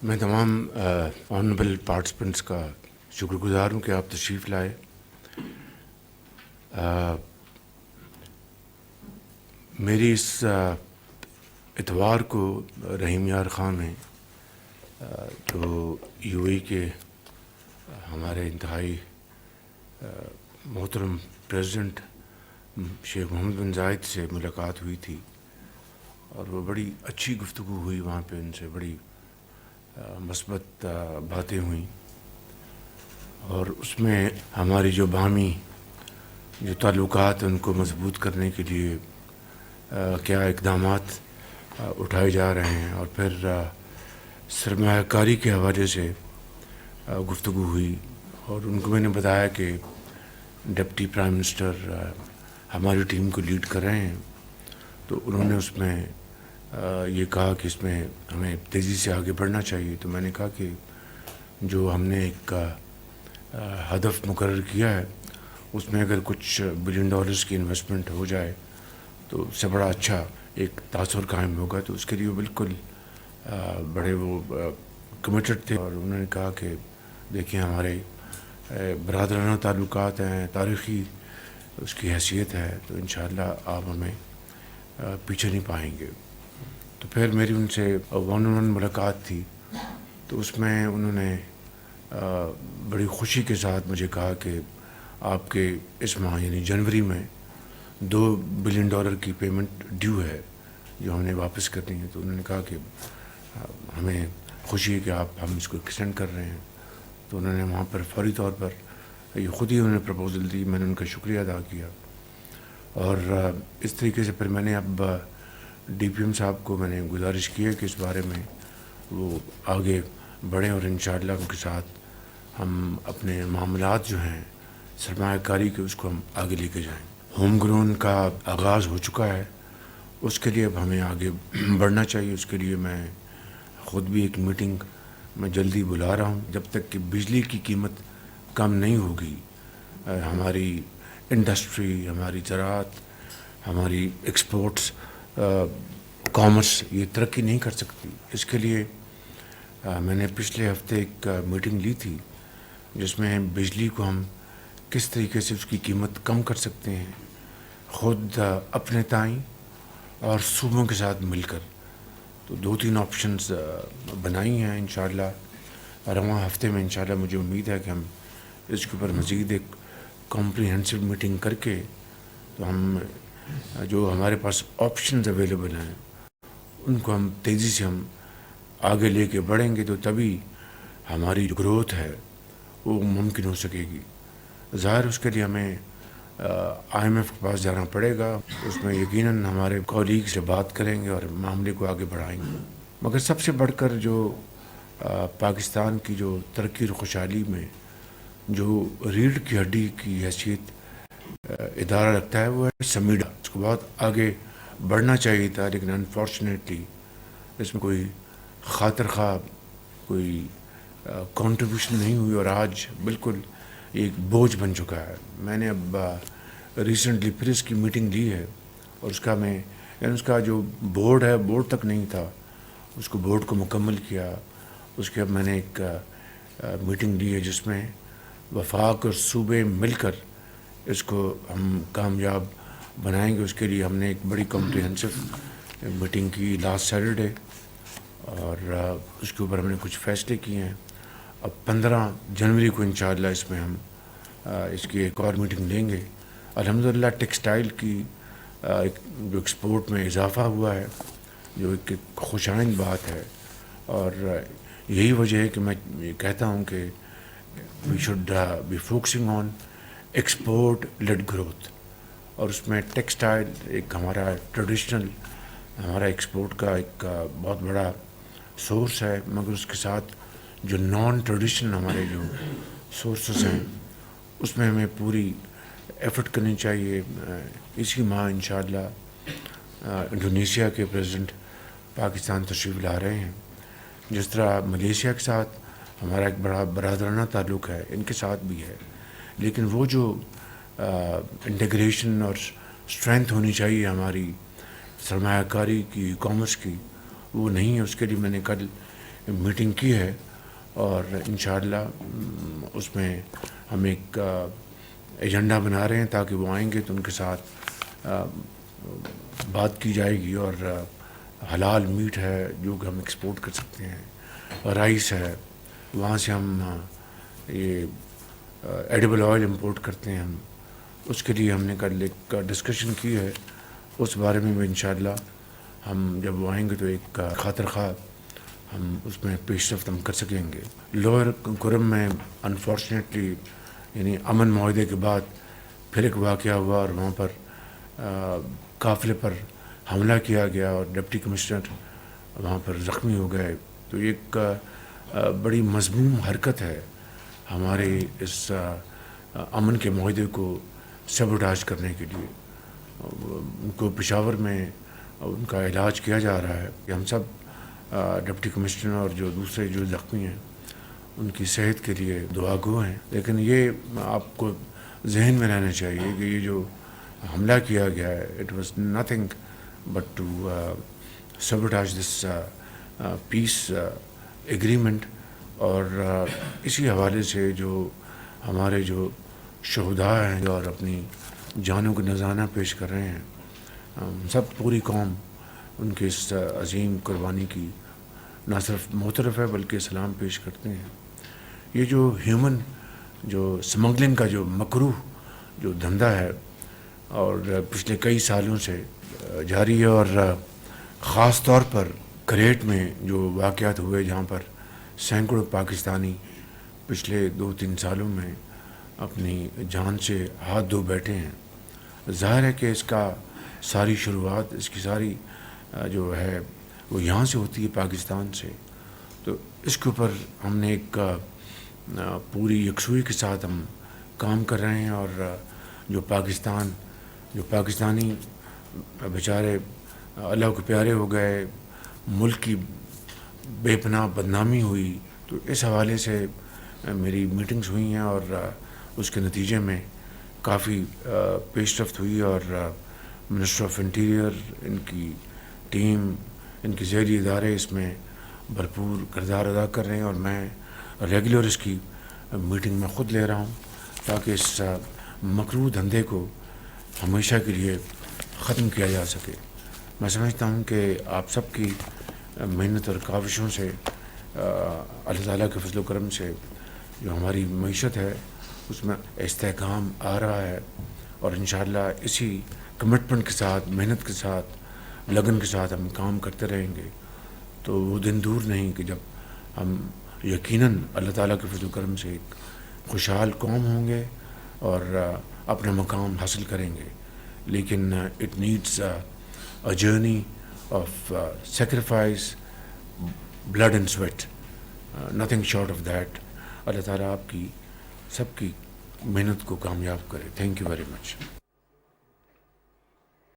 میں تمام honourable participants کا شکر گزار ہوں کہ آپ تشریف لائے. میری اس اتوار کو رحیم یار خان نے جو یو اے کے ہمارے انتہائی محترم پریزیڈنٹ شیخ محمد بن زاید سے ملاقات ہوئی تھی اور وہ بڑی اچھی گفتگو ہوئی. وہاں پہ ان سے بڑی مثبت باتیں ہوئیں اور اس میں ہماری جو باہمی جو تعلقات ان کو مضبوط کرنے کے لیے کیا اقدامات اٹھائے جا رہے ہیں اور پھر سرمایہ کاری کے حوالے سے گفتگو ہوئی. اور ان کو میں نے بتایا کہ ڈپٹی پرائم منسٹر ہماری ٹیم کو لیڈ کر رہے ہیں, تو انہوں نے اس میں یہ کہا کہ اس میں ہمیں تیزی سے آگے بڑھنا چاہیے. تو میں نے کہا کہ جو ہم نے ایک ہدف مقرر کیا ہے اس میں اگر کچھ $1 بلین کی انویسٹمنٹ ہو جائے تو اس سے بڑا اچھا ایک تاثر قائم ہوگا. تو اس کے لیے وہ بالکل بڑے وہ کمیٹڈ تھے اور انہوں نے کہا کہ دیکھیں ہمارے برادرانہ تعلقات ہیں, تاریخی اس کی حیثیت ہے, تو انشاءاللہ آپ ہمیں پیچھے نہیں پائیں گے. تو پھر میری ان سے 1-on-1 ملاقات تھی, تو اس میں انہوں نے بڑی خوشی کے ساتھ مجھے کہا کہ آپ کے اس ماہ یعنی جنوری میں $2 بلین کی پیمنٹ ڈیو ہے جو ہم نے واپس کرنی ہے. تو انہوں نے کہا کہ ہمیں خوشی ہے کہ ہم اس کو ایکسٹینڈ کر رہے ہیں. تو انہوں نے وہاں پر فوری طور پر یہ خود ہی انہوں نے پرپوزل دی. میں نے ان کا شکریہ ادا کیا اور اس طریقے سے پھر میں نے اب ڈی پی ایم صاحب کو میں نے گزارش کی ہے کہ اس بارے میں وہ آگے بڑھیں اور انشاءاللہ ان کے ساتھ ہم اپنے معاملات جو ہیں سرمایہ کاری کے اس کو ہم آگے لے کے جائیں. ہوم گرون کا آغاز ہو چکا ہے, اس کے لیے اب ہمیں آگے بڑھنا چاہیے. اس کے لیے میں خود بھی ایک میٹنگ میں جلدی بلا رہا ہوں. جب تک کہ بجلی کی قیمت کم نہیں ہوگی ہماری انڈسٹری, ہماری زراعت, ہماری ایکسپورٹس, کامرس یہ ترقی نہیں کر سکتی. اس کے لیے میں نے پچھلے ہفتے ایک میٹنگ لی تھی جس میں بجلی کو ہم کس طریقے سے اس کی قیمت کم کر سکتے ہیں خود اپنے تائیں اور صوبوں کے ساتھ مل کر. تو 2-3 آپشنز بنائی ہیں. انشاءاللہ رواں ہفتے میں انشاءاللہ مجھے امید ہے کہ ہم اس کے اوپر مزید ایک کمپریہنسو میٹنگ کر کے تو ہم جو ہمارے پاس آپشنز اویلیبل ہیں ان کو ہم تیزی سے ہم آگے لے کے بڑھیں گے, تو تبھی ہماری جو گروتھ ہے وہ ممکن ہو سکے گی. ظاہر اس کے لیے ہمیں IMF کے پاس جانا پڑے گا. اس میں یقیناً ہمارے کولیگ سے بات کریں گے اور معاملے کو آگے بڑھائیں گے. مگر سب سے بڑھ کر جو پاکستان کی جو ترقی اور خوشحالی میں جو ریڑھ کی ہڈی کی حیثیت ادارہ رکھتا ہے وہ ہے سمیڈا. اس کو بہت آگے بڑھنا چاہیے تھا, لیکن انفارچونیٹلی اس میں کوئی خاطر خواہ کوئی کنٹریبیوشن نہیں ہوئی اور آج بالکل ایک بوجھ بن چکا ہے. میں نے اب ریسنٹلی پھر اس کی میٹنگ لی ہے اور اس کا میں یعنی اس کا جو بورڈ ہے بورڈ تک نہیں تھا, اس کو بورڈ کو مکمل کیا. اس کے اب میں نے ایک میٹنگ لی ہے جس میں وفاق اور صوبے مل کر اس کو ہم کامیاب بنائیں گے. اس کے لیے ہم نے ایک بڑی کمپریہنسو میٹنگ کی لاسٹ سیٹرڈے اور اس کے اوپر ہم نے کچھ فیصلے کیے ہیں. اب 15 جنوری کو انشاءاللہ اس میں ہم اس کی ایک اور میٹنگ لیں گے. الحمدللہ ٹیکسٹائل کی جو ایکسپورٹ میں اضافہ ہوا ہے جو ایک خوش آئند بات ہے, اور یہی وجہ ہے کہ میں یہ کہتا ہوں کہ we should be focusing on export led growth. اور اس میں ٹیکسٹائل ایک ہمارا ٹریڈیشنل ہمارا ایکسپورٹ کا ایک بہت بڑا سورس ہے, مگر اس کے ساتھ جو نان ٹریڈیشنل ہمارے جو سورسز ہیں اس میں ہمیں پوری ایفرٹ کرنی چاہیے. اسی ماہ انشاءاللہ انڈونیشیا کے پریزیڈنٹ پاکستان تشریف لا رہے ہیں. جس طرح ملیشیا کے ساتھ ہمارا ایک بڑا برادرانہ تعلق ہے, ان کے ساتھ بھی ہے, لیکن وہ جو انٹیگریشن اور اسٹرینتھ ہونی چاہیے ہماری سرمایہ کاری کی, کامرس کی, وہ نہیں ہے. اس کے لیے میں نے کل میٹنگ کی ہے، اور انشاءاللہ اس میں ہم ایک ایجنڈا بنا رہے ہیں تاکہ وہ آئیں گے تو ان کے ساتھ بات کی جائے گی. اور حلال میٹ ہے جو کہ ہم ایکسپورٹ کر سکتے ہیں، رائس ہے، وہاں سے ہم یہ ایڈیبل آئل امپورٹ کرتے ہیں ہم. اس کے لیے ہم نے کل ایک ڈسکشن کی ہے، اس بارے میں بھی انشاءاللہ ہم جب وہ آئیں گے تو ایک خاطر خواہ ہم اس میں پیش رفت ہم کر سکیں گے. لوئر کرم میں انفارچونیٹلی یعنی امن معاہدے کے بعد پھر ایک واقعہ ہوا اور وہاں پر قافلے پر حملہ کیا گیا اور ڈپٹی کمشنر وہاں پر زخمی ہو گئے. تو ایک بڑی مذموم حرکت ہے ہمارے اس امن کے معاہدے کو سیبوٹاج کرنے کے لیے. ان کو پشاور میں ان کا علاج کیا جا رہا ہے کہ ہم سب ڈپٹی کمشنر اور جو دوسرے جو زخمی ہیں ان کی صحت کے لیے دعا گو ہیں. لیکن یہ آپ کو ذہن میں رہنا چاہیے کہ یہ جو حملہ کیا گیا ہے it was nothing but to sabotage this peace agreement. اور اسی حوالے سے جو ہمارے جو شہداء ہیں اور اپنی جانوں کو نذرانہ پیش کر رہے ہیں، ہم سب پوری قوم ان کے اس عظیم قربانی کی نہ صرف معترف ہے بلکہ سلام پیش کرتے ہیں. یہ جو ہیومن جو سمگلنگ کا جو مکروہ جو دھندہ ہے اور پچھلے کئی سالوں سے جاری ہے، اور خاص طور پر کریٹ میں جو واقعات ہوئے جہاں پر سینکڑوں پاکستانی پچھلے 2-3 سالوں میں اپنی جان سے ہاتھ دھو بیٹھے ہیں. ظاہر ہے کہ اس کا ساری شروعات اس کی ساری جو ہے وہ یہاں سے ہوتی ہے، پاکستان سے. تو اس کے اوپر ہم نے ایک پوری یکسوئی کے ساتھ ہم کام کر رہے ہیں. اور جو پاکستانی بیچارے اللہ کے پیارے ہو گئے، ملک کی بے پناہ بدنامی ہوئی، تو اس حوالے سے میری میٹنگز ہوئی ہیں اور اس کے نتیجے میں کافی پیش رفت ہوئی. اور منسٹر آف انٹیریئر، ان کی ٹیم، ان کے ذیلی ادارے اس میں بھرپور کردار ادا کر رہے ہیں. اور میں ریگولر اس کی میٹنگ میں خود لے رہا ہوں تاکہ اس مکروہ دھندے کو ہمیشہ کے لیے ختم کیا جا سکے. میں سمجھتا ہوں کہ آپ سب کی محنت اور کاوشوں سے اللہ تعالیٰ کے فضل و کرم سے جو ہماری معیشت ہے اس میں استحکام آ رہا ہے. اور انشاءاللہ اسی کمٹمنٹ کے ساتھ، محنت کے ساتھ، لگن کے ساتھ ہم کام کرتے رہیں گے تو وہ دن دور نہیں کہ جب ہم یقیناً اللہ تعالیٰ کے فضل و کرم سے ایک خوشحال قوم ہوں گے اور اپنا مقام حاصل کریں گے. لیکن it needs a journey of sacrifice, blood and sweat, nothing short of that. اللہ تعالیٰ آپ کی سب کی محنت کو کامیاب کرے. Thank you very much.